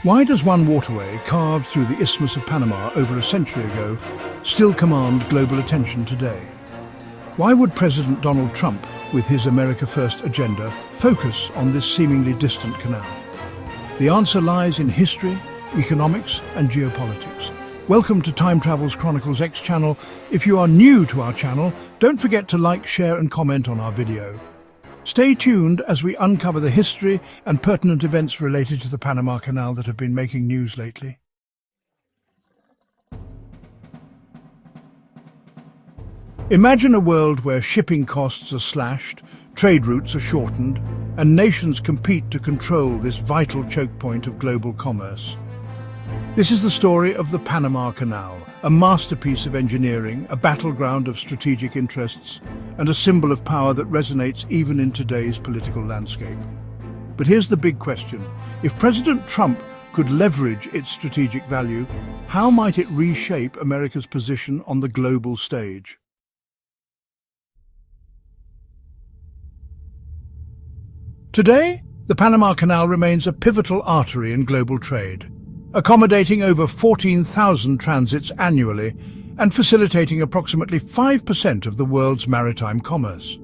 Why does one waterway carved through the Isthmus of Panama over a century ago still command global attention today? Why would President Donald Trump, with his America First agenda, focus on this seemingly distant canal? The answer lies in history, economics, and geopolitics. Welcome to Time Travel's Chronicles-X channel. If you are new to our channel, don't forget to like, share, and comment on our video. Stay tuned as we uncover the history and pertinent events related to the Panama Canal that have been making news lately. Imagine a world where shipping costs are slashed, trade routes are shortened, and nations compete to control this vital choke point of global commerce. This is the story of the Panama Canal, a masterpiece of engineering, a battleground of strategic interests, and a symbol of power that resonates even in today's political landscape. But here's the big question. If President Trump could leverage its strategic value, how might it reshape America's position on the global stage? Today, the Panama Canal remains a pivotal artery in global trade, accommodating over 14,000 transits annually and facilitating approximately 5% of the world's maritime commerce.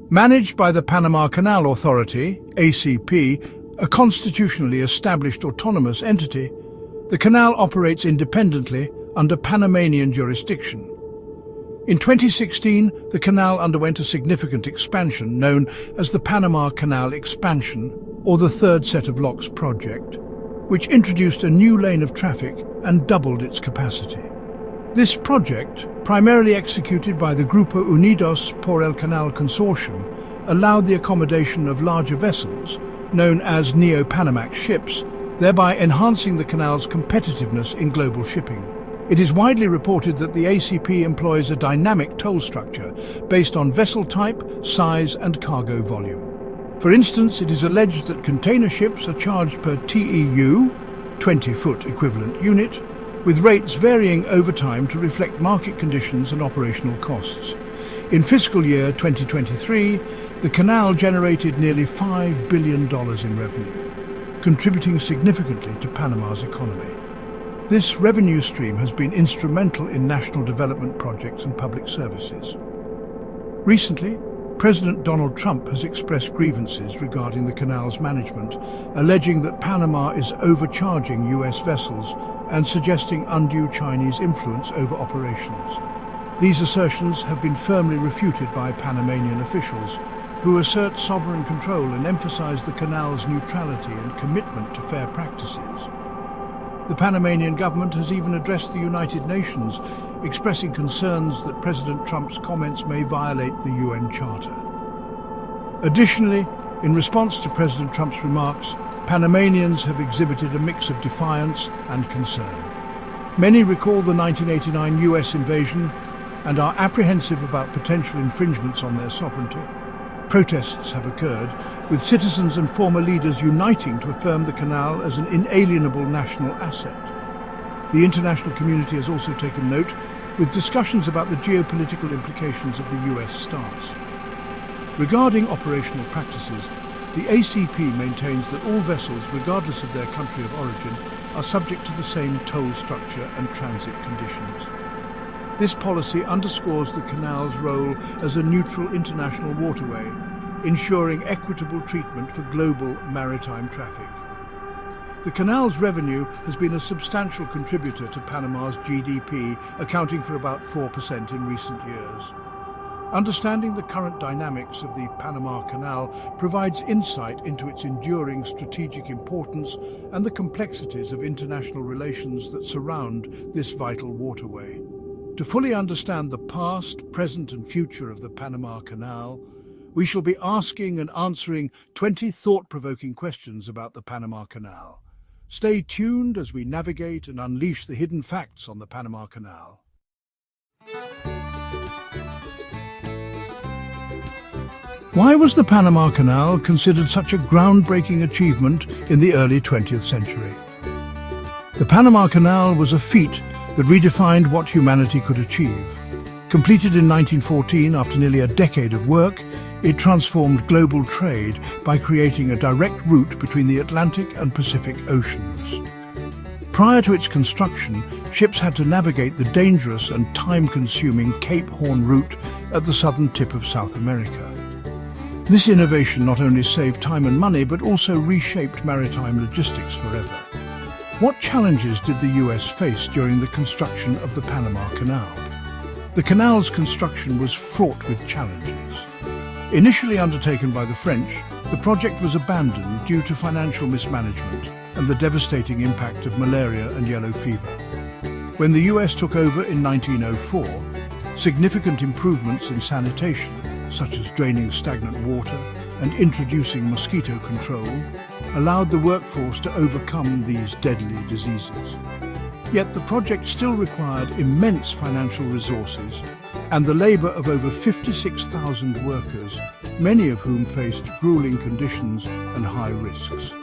Managed by the Panama Canal Authority, ACP, a constitutionally established autonomous entity, the canal operates independently under Panamanian jurisdiction. In 2016, the canal underwent a significant expansion known as the Panama Canal Expansion, or the Third Set of Locks project, which introduced a new lane of traffic and doubled its capacity. This project, primarily executed by the Grupo Unidos por el Canal Consortium, allowed the accommodation of larger vessels, known as Neo-Panamax ships, thereby enhancing the canal's competitiveness in global shipping. It is widely reported that the ACP employs a dynamic toll structure based on vessel type, size, and cargo volume. For instance, it is alleged that container ships are charged per TEU, 20-foot equivalent unit, with rates varying over time to reflect market conditions and operational costs. In fiscal year 2023, the canal generated nearly $5 billion in revenue, contributing significantly to Panama's economy. This revenue stream has been instrumental in national development projects and public services. Recently, President Donald Trump has expressed grievances regarding the canal's management, alleging that Panama is overcharging US vessels and suggesting undue Chinese influence over operations. These assertions have been firmly refuted by Panamanian officials, who assert sovereign control and emphasize the canal's neutrality and commitment to fair practices. The Panamanian government has even addressed the United Nations, expressing concerns that President Trump's comments may violate the UN Charter. Additionally, in response to President Trump's remarks, Panamanians have exhibited a mix of defiance and concern. Many recall the 1989 US invasion and are apprehensive about potential infringements on their sovereignty. Protests have occurred, with citizens and former leaders uniting to affirm the canal as an inalienable national asset. The international community has also taken note, with discussions about the geopolitical implications of the US stance. Regarding operational practices, the ACP maintains that all vessels, regardless of their country of origin, are subject to the same toll structure and transit conditions. This policy underscores the canal's role as a neutral international waterway, ensuring equitable treatment for global maritime traffic. The canal's revenue has been a substantial contributor to Panama's GDP, accounting for about 4% in recent years. Understanding the current dynamics of the Panama Canal provides insight into its enduring strategic importance and the complexities of international relations that surround this vital waterway. To fully understand the past, present, and future of the Panama Canal, we shall be asking and answering 20 thought-provoking questions about the Panama Canal. Stay tuned as we navigate and unleash the hidden facts on the Panama Canal. Why was the Panama Canal considered such a groundbreaking achievement in the early 20th century? The Panama Canal was a feat that redefined what humanity could achieve. Completed in 1914 after nearly a decade of work, it transformed global trade by creating a direct route between the Atlantic and Pacific Oceans. Prior to its construction, ships had to navigate the dangerous and time-consuming Cape Horn route at the southern tip of South America. This innovation not only saved time and money, but also reshaped maritime logistics forever. What challenges did the US face during the construction of the Panama Canal? The canal's construction was fraught with challenges. Initially undertaken by the French, the project was abandoned due to financial mismanagement and the devastating impact of malaria and yellow fever. When the US took over in 1904, significant improvements in sanitation, such as draining stagnant water and introducing mosquito control, allowed the workforce to overcome these deadly diseases. Yet the project still required immense financial resources and the labor of over 56,000 workers, many of whom faced grueling conditions and high risks.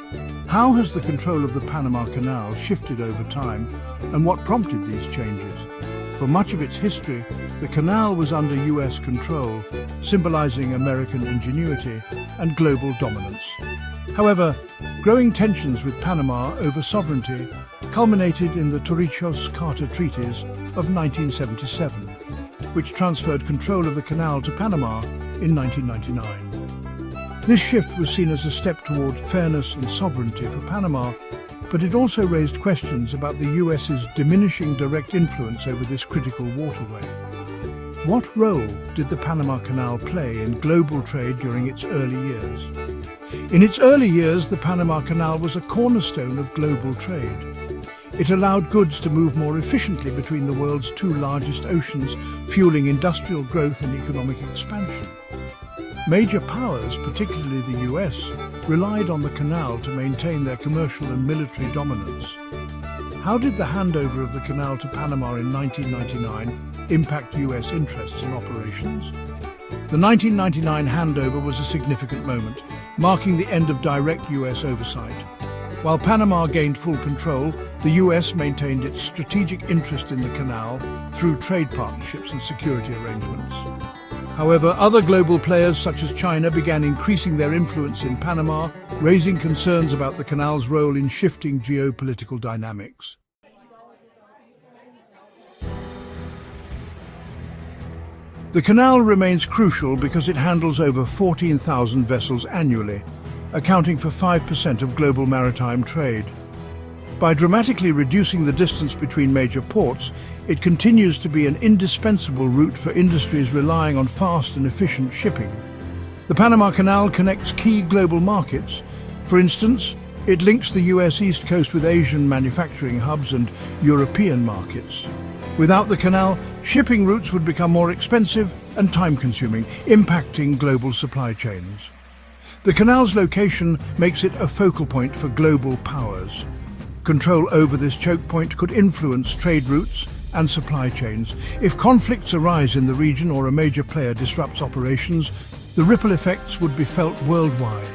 How has the control of the Panama Canal shifted over time, and what prompted these changes? For much of its history, the canal was under US control, symbolizing American ingenuity and global dominance. However, growing tensions with Panama over sovereignty culminated in the Torrijos-Carter Treaties of 1977, which transferred control of the canal to Panama in 1999. This shift was seen as a step toward fairness and sovereignty for Panama, but it also raised questions about the US's diminishing direct influence over this critical waterway. What role did the Panama Canal play in global trade during its early years? In its early years, the Panama Canal was a cornerstone of global trade. It allowed goods to move more efficiently between the world's two largest oceans, fueling industrial growth and economic expansion. Major powers, particularly the US, relied on the canal to maintain their commercial and military dominance. How did the handover of the canal to Panama in 1999 impact US interests and operations? The 1999 handover was a significant moment, marking the end of direct US oversight. While Panama gained full control, the US maintained its strategic interest in the canal through trade partnerships and security arrangements. However, other global players such as China began increasing their influence in Panama, raising concerns about the canal's role in shifting geopolitical dynamics. The canal remains crucial because it handles over 14,000 vessels annually, accounting for 5% of global maritime trade. By dramatically reducing the distance between major ports, it continues to be an indispensable route for industries relying on fast and efficient shipping. The Panama Canal connects key global markets. For instance, it links the US East Coast with Asian manufacturing hubs and European markets. Without the canal, shipping routes would become more expensive and time-consuming, impacting global supply chains. The canal's location makes it a focal point for global powers. Control over this choke point could influence trade routes and supply chains. If conflicts arise in the region or a major player disrupts operations, the ripple effects would be felt worldwide.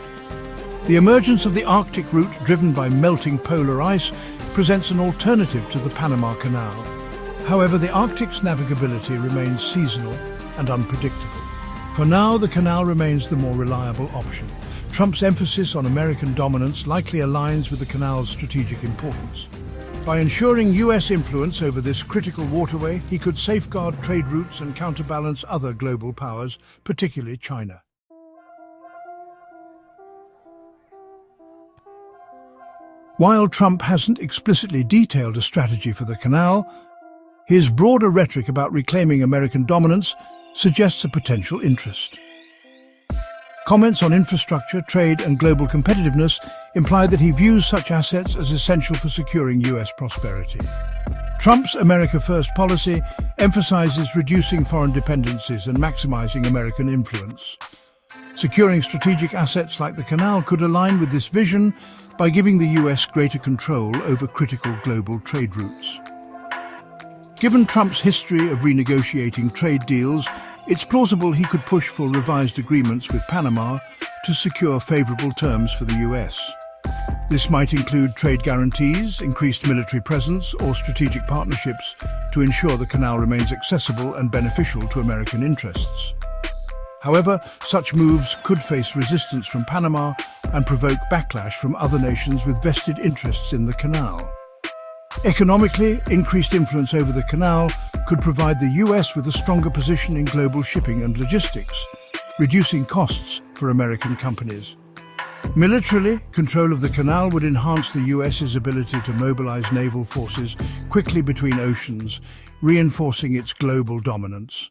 The emergence of the Arctic route, driven by melting polar ice, presents an alternative to the Panama Canal. However, the Arctic's navigability remains seasonal and unpredictable. For now, the canal remains the more reliable option. Trump's emphasis on American dominance likely aligns with the canal's strategic importance. By ensuring US influence over this critical waterway, he could safeguard trade routes and counterbalance other global powers, particularly China. While Trump hasn't explicitly detailed a strategy for the canal, his broader rhetoric about reclaiming American dominance suggests a potential interest. Comments on infrastructure, trade and global competitiveness imply that he views such assets as essential for securing US prosperity. Trump's America First policy emphasizes reducing foreign dependencies and maximizing American influence. Securing strategic assets like the canal could align with this vision by giving the US greater control over critical global trade routes. Given Trump's history of renegotiating trade deals, it's plausible he could push for revised agreements with Panama to secure favorable terms for the US. This might include trade guarantees, increased military presence, or strategic partnerships to ensure the canal remains accessible and beneficial to American interests. However, such moves could face resistance from Panama and provoke backlash from other nations with vested interests in the canal. Economically, increased influence over the canal could provide the US with a stronger position in global shipping and logistics, reducing costs for American companies. Militarily, control of the canal would enhance the US's ability to mobilize naval forces quickly between oceans, reinforcing its global dominance.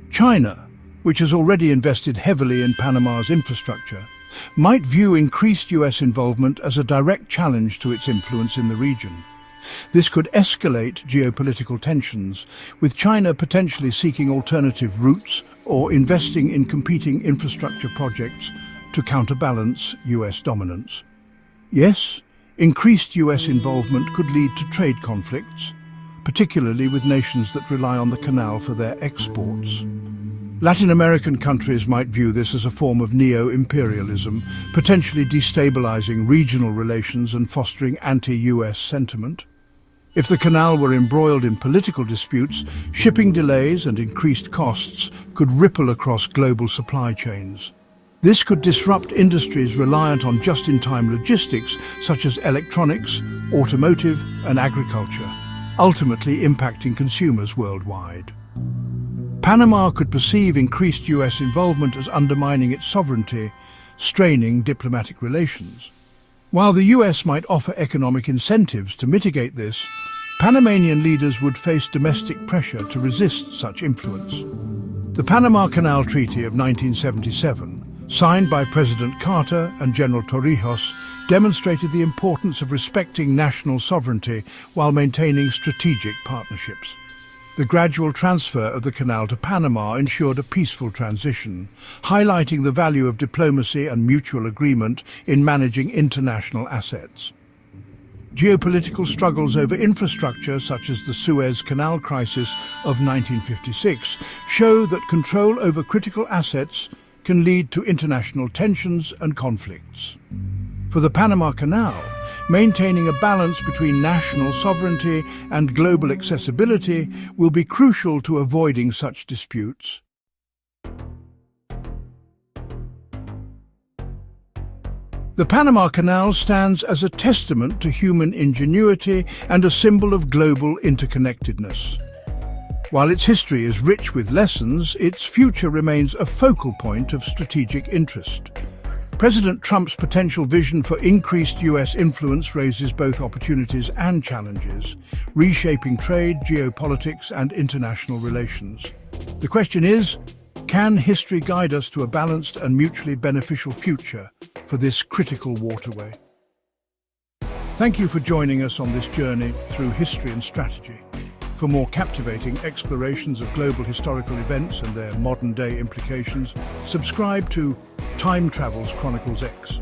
China, which has already invested heavily in Panama's infrastructure, might view increased US involvement as a direct challenge to its influence in the region. This could escalate geopolitical tensions, with China potentially seeking alternative routes or investing in competing infrastructure projects to counterbalance US dominance. Yes, increased US involvement could lead to trade conflicts, particularly with nations that rely on the canal for their exports. Latin American countries might view this as a form of neo-imperialism, potentially destabilizing regional relations and fostering anti-US sentiment. If the canal were embroiled in political disputes, shipping delays and increased costs could ripple across global supply chains. This could disrupt industries reliant on just-in-time logistics such as electronics, automotive and agriculture, ultimately impacting consumers worldwide. Panama could perceive increased US involvement as undermining its sovereignty, straining diplomatic relations. While the US might offer economic incentives to mitigate this, Panamanian leaders would face domestic pressure to resist such influence. The Panama Canal Treaty of 1977, signed by President Carter and General Torrijos, demonstrated the importance of respecting national sovereignty while maintaining strategic partnerships. The gradual transfer of the canal to Panama ensured a peaceful transition, highlighting the value of diplomacy and mutual agreement in managing international assets. Geopolitical struggles over infrastructure, such as the Suez Canal crisis of 1956, show that control over critical assets can lead to international tensions and conflicts. For the Panama Canal, maintaining a balance between national sovereignty and global accessibility will be crucial to avoiding such disputes. The Panama Canal stands as a testament to human ingenuity and a symbol of global interconnectedness. While its history is rich with lessons, its future remains a focal point of strategic interest. President Trump's potential vision for increased US influence raises both opportunities and challenges, reshaping trade, geopolitics, and international relations. The question is, can history guide us to a balanced and mutually beneficial future for this critical waterway? Thank you for joining us on this journey through history and strategy. For more captivating explorations of global historical events and their modern-day implications, subscribe to Time Travel's Chronicles-X.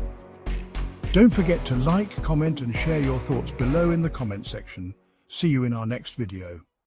Don't forget to like, comment and share your thoughts below in the comment section. See you in our next video.